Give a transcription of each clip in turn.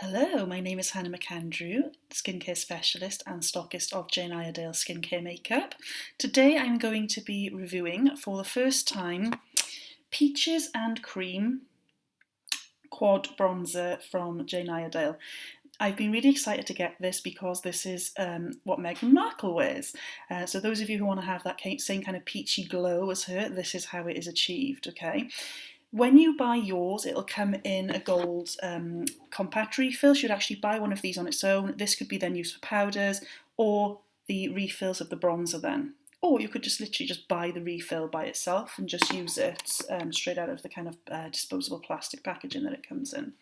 Hello, my name is Hannah McAndrew, skincare specialist and stockist of Jane Iredale skincare makeup. Today I'm going to be reviewing for the first time Peaches and Cream Quad Bronzer from Jane Iredale. I've been really excited to get this because this is what Meghan Markle wears. So those of you who want to have that same kind of peachy glow as her, this is how it is achieved, okay? When you buy yours, it'll come in a gold compact refill. So you'd actually buy one of these on its own. This could be then used for powders or the refills of the bronzer then. Or you could just literally just buy the refill by itself and just use it straight out of the kind of disposable plastic packaging that it comes in.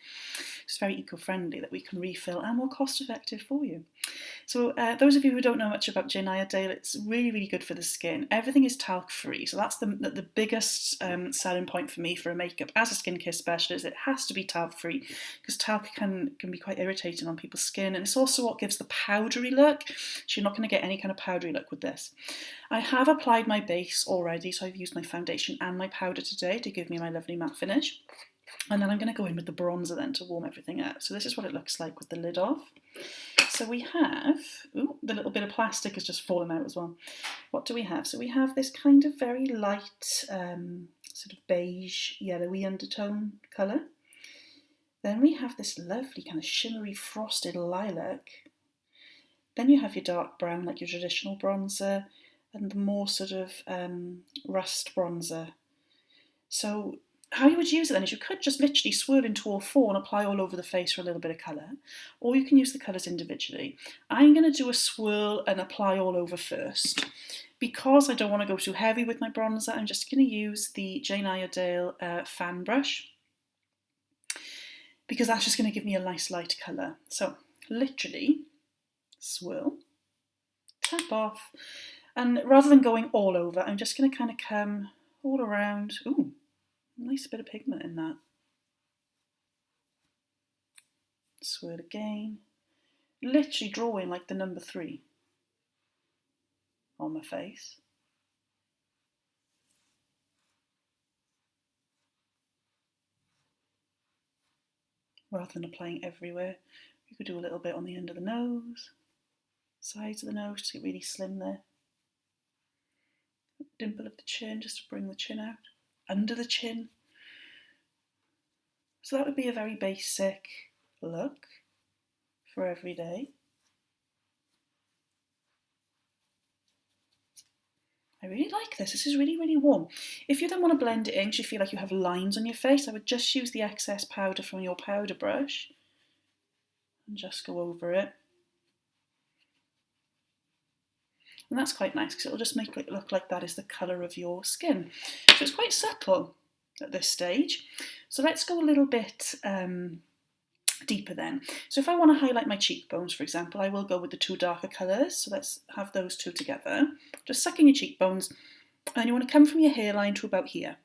It's very eco-friendly that we can refill and more cost-effective for you. So those of you who don't know much about Jane Iredale, it's really, really good for the skin. Everything is talc-free, so that's the biggest selling point for me for a makeup. As a skincare specialist, it has to be talc-free because talc can be quite irritating on people's skin, and it's also what gives the powdery look. So you're not going to get any kind of powdery look with this. I have applied my base already, so I've used my foundation and my powder today to give me my lovely matte finish. And then I'm going to go in with the bronzer then to warm everything up. So this is what it looks like with the lid off. So we have, ooh, the little bit of plastic has just fallen out as well. What do we have? So we have this kind of very light, sort of beige, yellowy undertone colour. Then we have this lovely kind of shimmery frosted lilac. Then you have your dark brown, like your traditional bronzer, and the more sort of rust bronzer. So how you would use it then is you could just literally swirl into all four and apply all over the face for a little bit of colour, or you can use the colours individually. I'm going to do a swirl and apply all over first. Because I don't want to go too heavy with my bronzer, I'm just going to use the Jane Iredale fan brush, because that's just going to give me a nice light colour. So literally swirl, tap off, and rather than going all over, I'm just going to kind of come all around. Ooh, nice bit of pigment in that. Swirl again. Literally drawing like the number 3 on my face. Rather than applying everywhere, you could do a little bit on the end of the nose, sides of the nose to get really slim there. Dimple of the chin just to bring the chin out. Under the chin. So that would be a very basic look for every day. I really like this. This is really, really warm. If you then want to blend it in because you feel like you have lines on your face, I would just use the excess powder from your powder brush and just go over it. And that's quite nice because it'll just make it look like that is the colour of your skin. So it's quite subtle at this stage. So let's go a little bit deeper then. So if I want to highlight my cheekbones, for example, I will go with the 2 darker colours. So let's have those 2 together. Just suck in your cheekbones, and you want to come from your hairline to about here.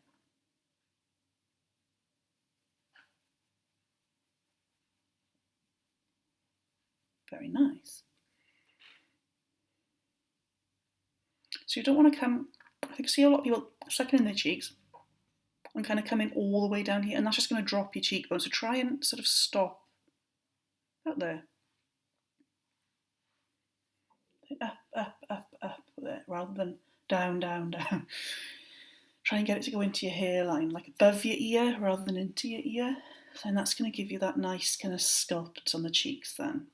Very nice. So you don't want to come, I think I see a lot of people sucking in their cheeks and kind of coming all the way down here, and that's just going to drop your cheekbone. So try and sort of stop out there. Up there, rather than down, down, down. Try and get it to go into your hairline, like above your ear rather than into your ear. And that's going to give you that nice kind of sculpt on the cheeks then.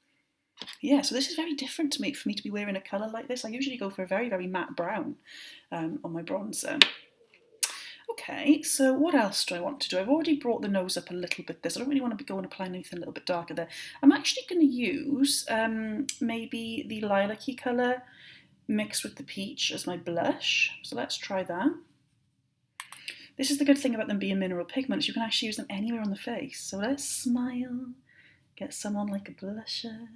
Yeah, so this is very different for me to be wearing a colour like this. I usually go for a very, very matte brown on my bronzer. Okay, so what else do I want to do? I've already brought the nose up a little bit there, so I don't really want to go and apply anything a little bit darker there. I'm actually going to use maybe the lilac-y colour mixed with the peach as my blush. So let's try that. This is the good thing about them being mineral pigments. You can actually use them anywhere on the face. So let's smile, get some on like a blusher,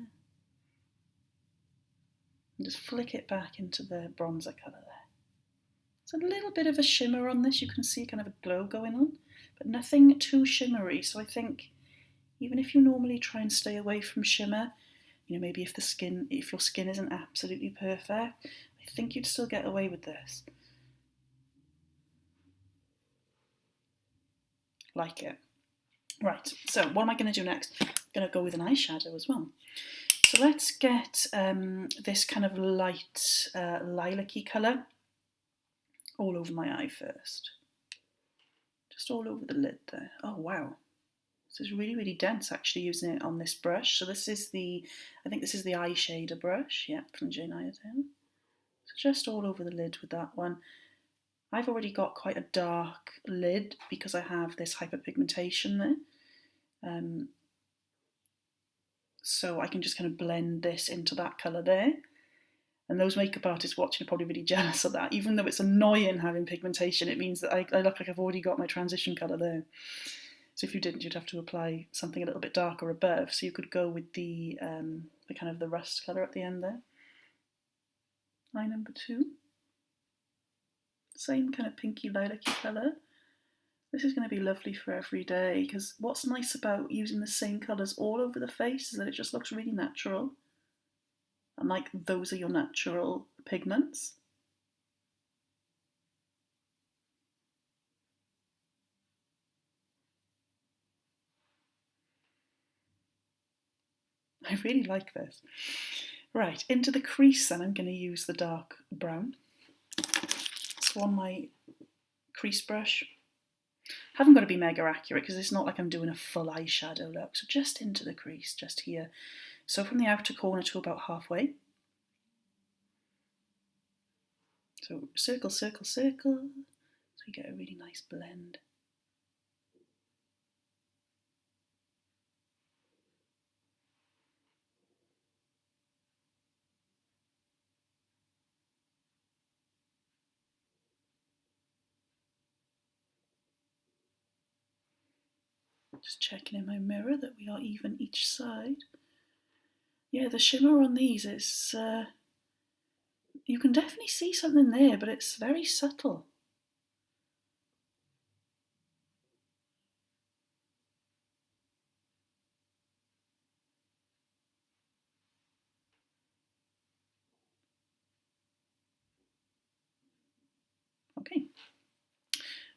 and just flick it back into the bronzer colour there. There's a little bit of a shimmer on this. You can see kind of a glow going on, but nothing too shimmery. So I think even if you normally try and stay away from shimmer, you know, maybe if your skin isn't absolutely perfect, I think you'd still get away with this. Like it. Right, so what am I going to do next? I'm going to go with an eyeshadow as well. So let's get this kind of light lilac-y colour all over my eye first. Just all over the lid there. Oh wow, this is really, really dense actually using it on this brush. So this is I think this is the eye shader brush, yeah, from Jane Iredale. So just all over the lid with that one. I've already got quite a dark lid because I have this hyperpigmentation there. So I can just kind of blend this into that colour there. And those makeup artists watching are probably really jealous of that. Even though it's annoying having pigmentation, it means that I look like I've already got my transition colour there. So if you didn't, you'd have to apply something a little bit darker above. So you could go with the kind of the rust colour at the end there. Eye number 2. Same kind of pinky lilac-y colour. This is going to be lovely for every day, because what's nice about using the same colours all over the face is that it just looks really natural. And like, those are your natural pigments. I really like this. Right, into the crease then, I'm going to use the dark brown. So on my crease brush, haven't got to be mega accurate because it's not like I'm doing a full eyeshadow look, so just into the crease, just here. So from the outer corner to about halfway. So circle, circle, circle, so we get a really nice blend. Just checking in my mirror that we are even each side. Yeah, the shimmer on these is, you can definitely see something there, but it's very subtle. Okay,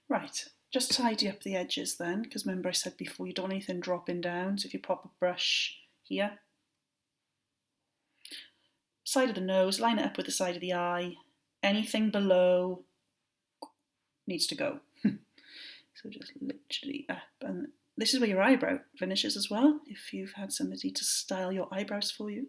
right, just tidy up the edges then, because remember I said before you don't want anything dropping down, so if you pop a brush here, side of the nose, line it up with the side of the eye, anything below needs to go. So just literally up, and this is where your eyebrow finishes as well, if you've had somebody to style your eyebrows for you.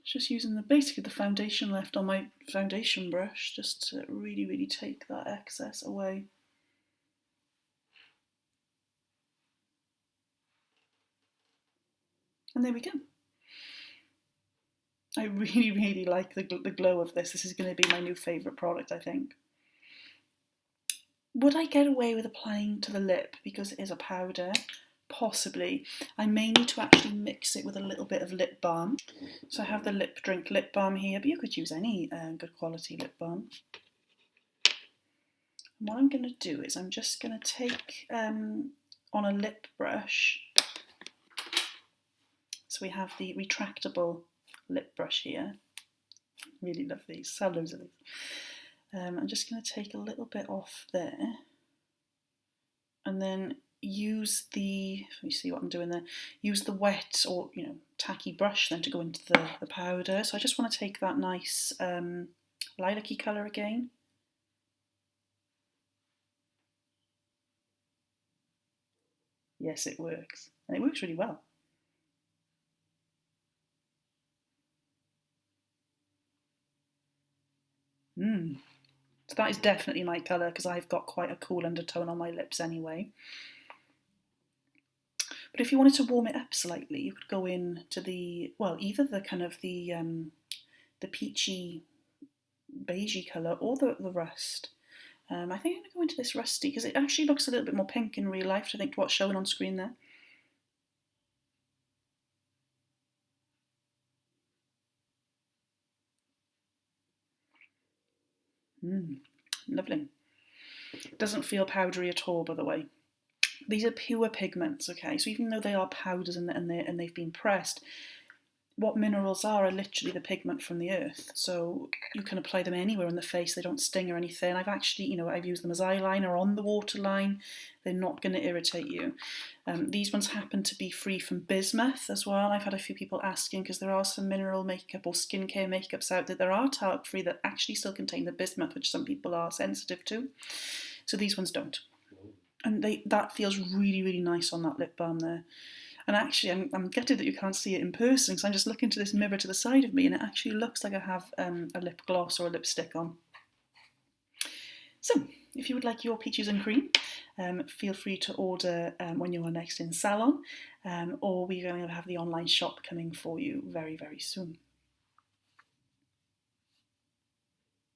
Just using basically the foundation left on my foundation brush just to really, really take that excess away. And there we go. I really, really like the glow of this. This is going to be my new favourite product, I think. Would I get away with applying to the lip because it is a powder? Possibly. I may need to actually mix it with a little bit of lip balm. So I have the Lip Drink lip balm here, but you could use any good quality lip balm. And what I'm going to do is I'm just going to take on a lip brush. So we have the retractable lip brush here. Really love these. Sell loads of these. I'm just going to take a little bit off there, and then use the, let me see what I'm doing there, use the wet or tacky brush then to go into the powder. So I just want to take that nice lilac-y colour again. Yes, it works, and it works really well. So that is definitely my colour because I've got quite a cool undertone on my lips anyway. But if you wanted to warm it up slightly, you could go in to the, well, either the kind of the peachy beigey colour or the rust. I think I'm going to go into this rusty because it actually looks a little bit more pink in real life, I think, to what's showing on screen there. Lovely. Doesn't feel powdery at all, by the way. These are pure pigments, okay? So even though they are powders and they've been pressed, what minerals are literally the pigment from the earth, so you can apply them anywhere on the face. They don't sting or anything. I've actually, I've used them as eyeliner on the waterline. They're not going to irritate you. These ones happen to be free from bismuth as well. I've had a few people asking, because there are some mineral makeup or skincare makeups out there that are talc free that actually still contain the bismuth, which some people are sensitive to. So these ones don't. And that feels really, really nice on that lip balm there. And actually, I'm gutted that you can't see it in person, because I'm just looking to this mirror to the side of me, and it actually looks like I have a lip gloss or a lipstick on. So, if you would like your peaches and cream, feel free to order when you are next in salon, or we're going to have the online shop coming for you very, very soon.